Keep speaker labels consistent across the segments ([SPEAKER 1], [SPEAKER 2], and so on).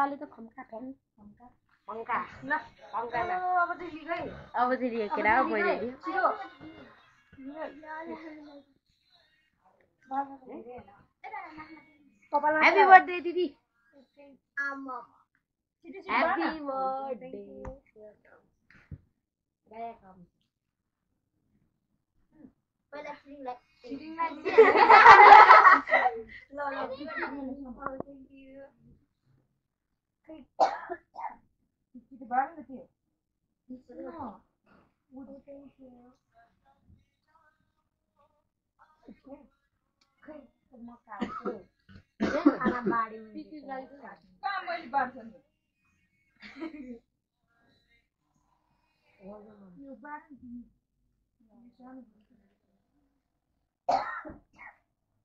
[SPEAKER 1] नेपाली त खम्का फेन
[SPEAKER 2] पंका ल पंका ल
[SPEAKER 1] अब चाहिँ लिगै
[SPEAKER 2] अब चाहिँ लिएकेरा पहिले
[SPEAKER 1] छिटो
[SPEAKER 2] हैप्पी बर्थडे दिदी
[SPEAKER 1] आमा
[SPEAKER 2] हैप्पी बर्थडे गाया कम
[SPEAKER 1] पहिला छिरिङलाई ल थ्यांक यू किती बार न थियो खै म खान्छु खाना बाडी पिटी गाई कहाँ मैले बाड्छ नि यो बाड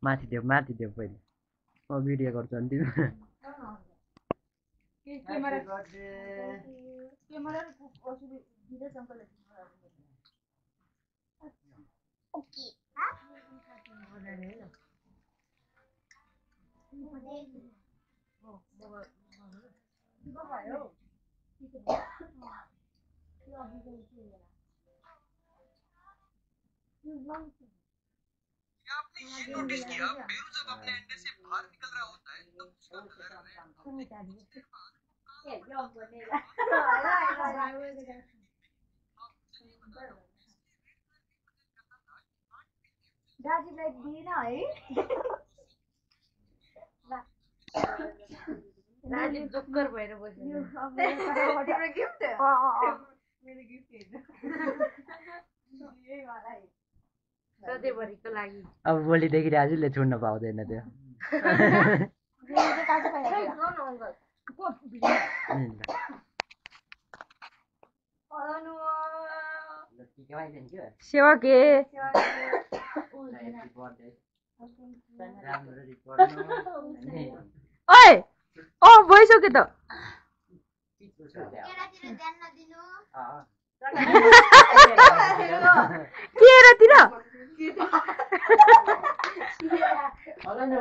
[SPEAKER 3] माथि देऊ पहिले म भिडियो गर्छु अनि तिमी
[SPEAKER 1] क्यामेरा कसरी दिदै संकल्प ओके
[SPEAKER 4] आपने ये नोटिस किया बेरू जब अपने अंडे से बाहर निकल रहा होता है तो उसका कलर
[SPEAKER 1] दाजुलाई दिएन है
[SPEAKER 2] राजी डुक्कर भएर बस्यो
[SPEAKER 1] तिम्रो गिफ्ट मेरो गिफ्ट हेर्नु
[SPEAKER 2] सधैँभरिको लागि
[SPEAKER 3] अब भोलिदेखि राजुले छोड्न पाउँदैन त्यो
[SPEAKER 2] सेवा के ओए ओ भइसक्यो त केरातिर
[SPEAKER 3] होला नि